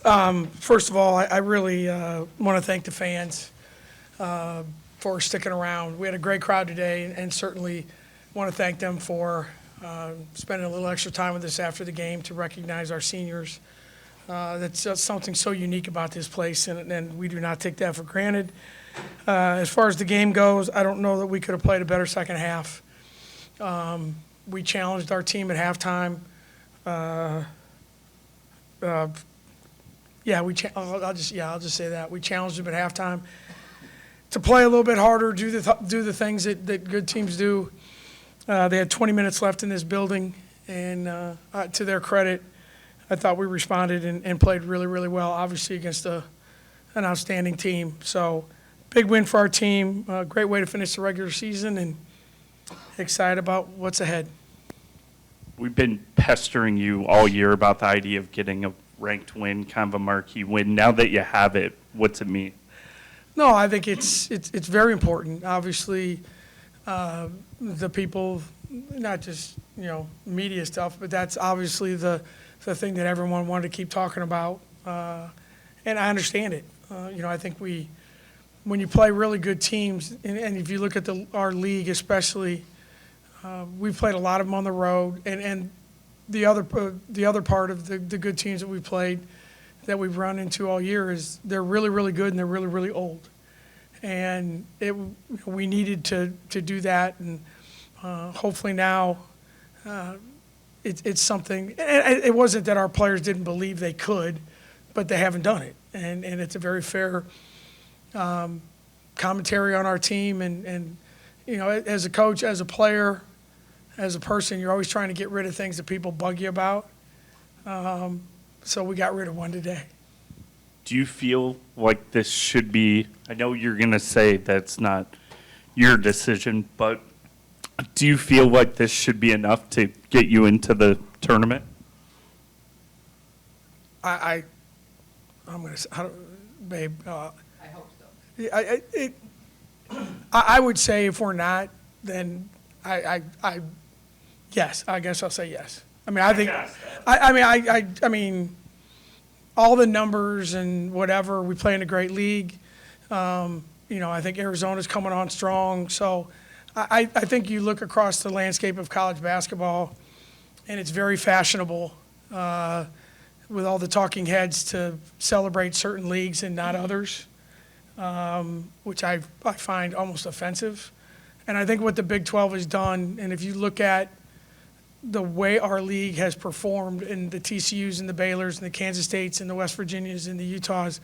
First of all, I really want to thank the fans for sticking around. We had a great crowd today, and certainly want to thank them for spending a little extra time with us after the game to recognize our seniors. That's just something so unique about this place, and we do not take that for granted. As far as the game goes, I don't know that we could have played a better second half. We challenged our team at halftime. I'll just say that we challenged them at halftime to play a little bit harder, do the things that good teams do. They had 20 minutes left in this building, and to their credit, I thought we responded and played really, really well. Obviously against an outstanding team. So big win for our team. Great way to finish the regular season, and excited about what's ahead. We've been pestering you all year about the idea of getting a ranked win, kind of a marquee win. Now that you have it, what's it mean? No, I think it's very important. Obviously, the people, not just media stuff, but that's obviously the thing that everyone wanted to keep talking about, and I understand it. I think when you play really good teams, and if you look at our league especially, we've played a lot of them on the road, and the other part of the good teams that we played that we've run into all year is they're really, really good and they're really, really old. And we needed to do that, and hopefully now it's something. And it wasn't that our players didn't believe they could, but they haven't done it. And it's a very fair commentary on our team. And as a coach, as a player, as a person, you're always trying to get rid of things that people bug you about. So we got rid of one today. Do you feel like this should be, I know you're going to say that's not your decision, but do you feel like this should be enough to get you into the tournament? I'm going to say, babe. I hope so. I would say if we're not, then yes, I guess I'll say yes. I mean, I think, I mean, all the numbers and whatever, we play in a great league. I think Arizona's coming on strong. So I think you look across the landscape of college basketball, and it's very fashionable with all the talking heads to celebrate certain leagues and not others, which I find almost offensive. And I think what the Big 12 has done, and if you look at the way our league has performed in the TCUs and the Baylors and the Kansas States and the West Virginias and the Utahs,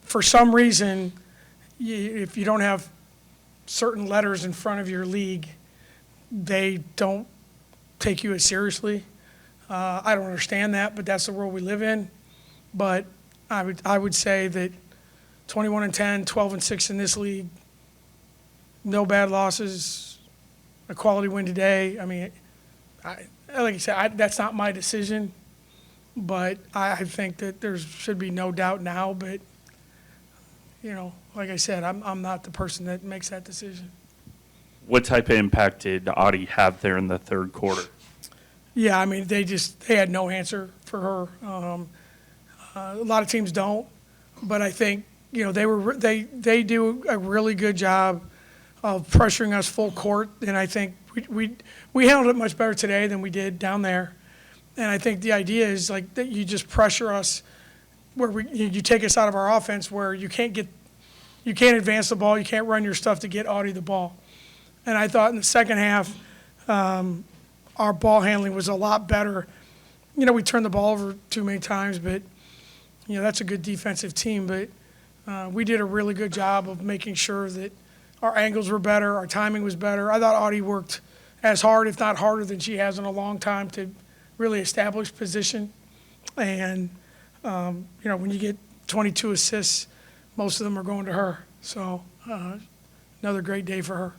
for some reason, if you don't have certain letters in front of your league, they don't take you as seriously. I don't understand that, but that's the world we live in. But I would say that 21-10, 12-6 in this league, no bad losses, a quality win today. I mean, like I said, that's not my decision, but I think that there should be no doubt now. But like I said, I'm not the person that makes that decision. What type of impact did Audie have there in the third quarter? Yeah, I mean, they had no answer for her. A lot of teams don't, but I think they do a really good job of pressuring us full court, and I think we handled it much better today than we did down there. And I think the idea is like that you just pressure us where you take us out of our offense where you can't advance the ball, you can't run your stuff to get Audie the ball. And I thought in the second half, our ball handling was a lot better. We turned the ball over too many times, but that's a good defensive team. But we did a really good job of making sure that our angles were better, our timing was better. I thought Audie worked as hard, if not harder, than she has in a long time to really establish position. And, when you get 22 assists, most of them are going to her. So another great day for her.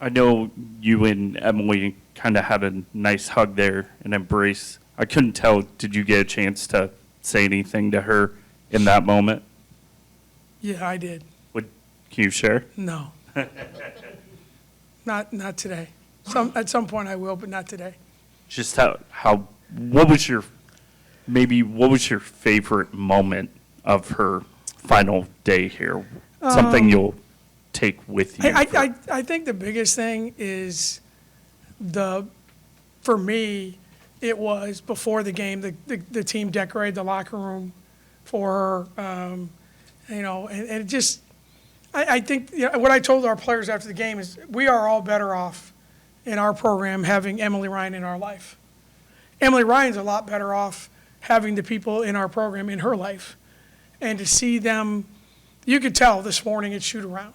I know you and Emily kind of had a nice hug there, an embrace. I couldn't tell, did you get a chance to say anything to her in that moment? Yeah, I did. Can you share? No. Not today. At some point I will, but not today. Just what was your maybe what was your favorite moment of her final day here? Something you'll take with you. I think the biggest thing is for me, it was before the game, the team decorated the locker room for her, and it just, I think, what I told our players after the game is we are all better off in our program having Emily Ryan in our life. Emily Ryan's a lot better off having the people in our program in her life. And to see them, you could tell this morning at shoot around.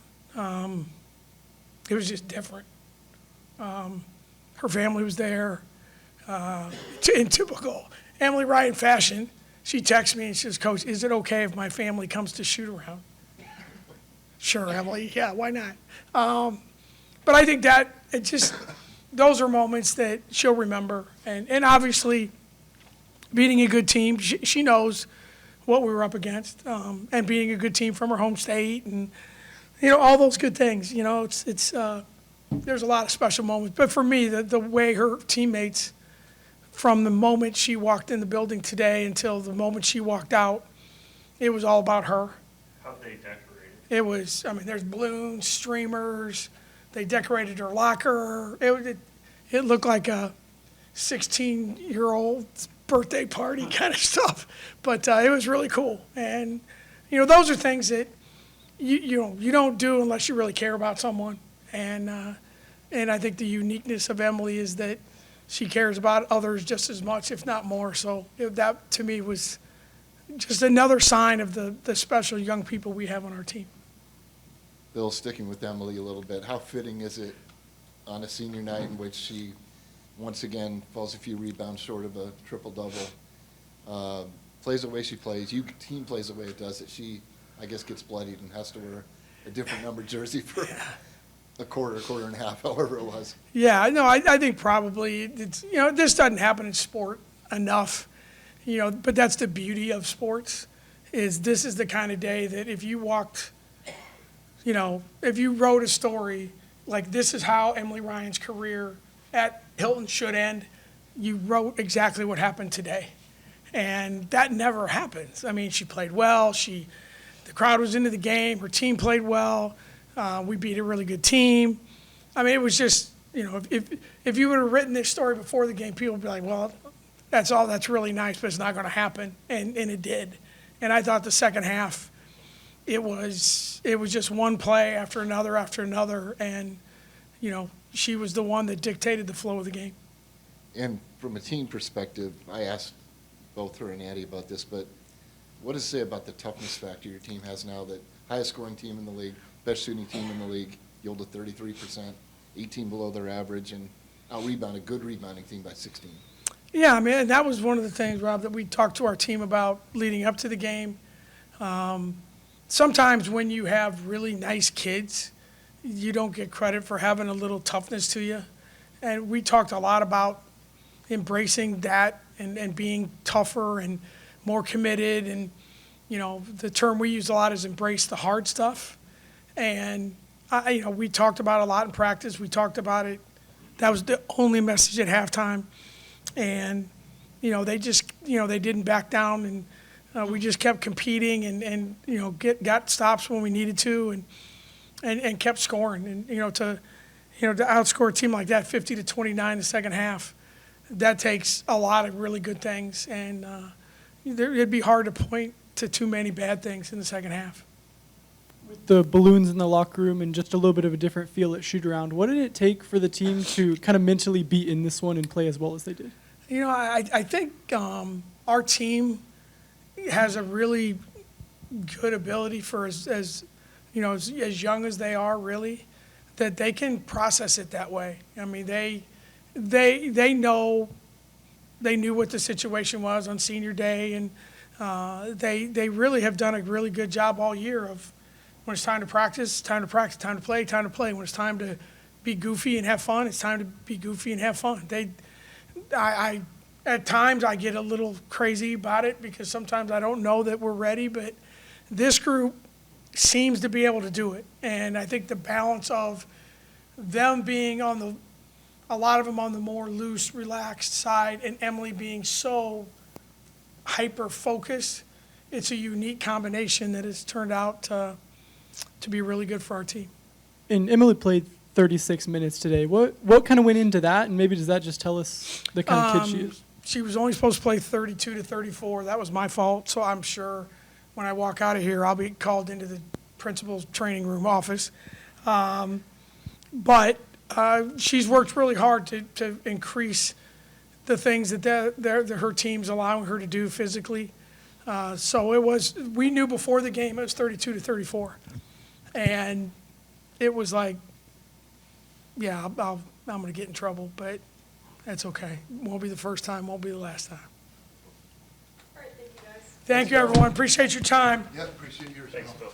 It was just different. Her family was there. In typical Emily Ryan fashion, she texts me and she says, "Coach, is it okay if my family comes to shoot around?" Sure, Emily. Yeah, why not? But I think that those are moments that she'll remember. And obviously, beating a good team, she knows what we were up against, and being a good team from her home state, and all those good things. There's a lot of special moments. But for me, the way her teammates, from the moment she walked in the building today until the moment she walked out, it was all about her. How'd they decorate it? It was, there's balloons, streamers. They decorated her locker. It looked like a 16-year-old's birthday party kind of stuff. But it was really cool. And, those are things that you don't do unless you really care about someone. And I think the uniqueness of Emily is that she cares about others just as much, if not more. So that, to me, was just another sign of the special young people we have on our team. Bill, sticking with Emily a little bit, how fitting is it on a senior night in which she once again falls a few rebounds short of a triple-double, plays the way she plays, team plays the way it does, that she, I guess, gets bloodied and has to wear a different number jersey for a quarter and a half, however it was. Yeah, no, I think probably it's, this doesn't happen in sport enough, but that's the beauty of sports, is this is the kind of day that if you walked, if you wrote a story like this is how Emily Ryan's career at Hilton should end, you wrote exactly what happened today. And that never happens. She played well. The crowd was into the game. Her team played well. We beat a really good team. It was just, if you would have written this story before the game, people would be like, well, that's really nice, but it's not going to happen. And it did. And I thought the second half, it was just one play after another. And, she was the one that dictated the flow of the game. And from a team perspective, I asked both her and Addie about this, but what does it say about the toughness factor your team has now? That highest scoring team in the league, best shooting team in the league, yielded 33%, 18 below their average, and out-rebound a good rebounding team by 16. Yeah, that was one of the things, Rob, that we talked to our team about leading up to the game. Sometimes when you have really nice kids, you don't get credit for having a little toughness to you. And we talked a lot about embracing that and being tougher and more committed. And, the term we use a lot is embrace the hard stuff. And, we talked about it a lot in practice. We talked about it. That was the only message at halftime. And, they just, they didn't back down. And we just kept competing and got stops when we needed to and kept scoring. And, to outscore a team like that 50-29 in the second half, that takes a lot of really good things. And it'd be hard to point to too many bad things in the second half. With the balloons in the locker room and just a little bit of a different feel at shoot around, what did it take for the team to kind of mentally be in this one and play as well as they did? I think our team has a really good ability for as young as they are, really, that they can process it that way. They know, they knew what the situation was on senior day, and they really have done a really good job all year of when it's time to practice, time to practice, time to play, time to play. When it's time to be goofy and have fun, it's time to be goofy and have fun. At times I get a little crazy about it because sometimes I don't know that we're ready, but this group seems to be able to do it. And I think the balance of them being a lot of them on the more loose, relaxed side, and Emily being so hyper-focused. It's a unique combination that has turned out to be really good for our team. And Emily played 36 minutes today. What kind of went into that, and maybe does that just tell us the kind of kid she is? She was only supposed to play 32 to 34. That was my fault, so I'm sure when I walk out of here, I'll be called into the principal's training room office. But she's worked really hard to increase the things that her team's allowing her to do physically. So we knew before the game it was 32 to 34. And it was like, yeah, I'm going to get in trouble, but that's okay. Won't be the first time, won't be the last time. All right, thank you, guys. Thank you, everyone. Appreciate your time. Yep, appreciate yours. Thanks, Bill.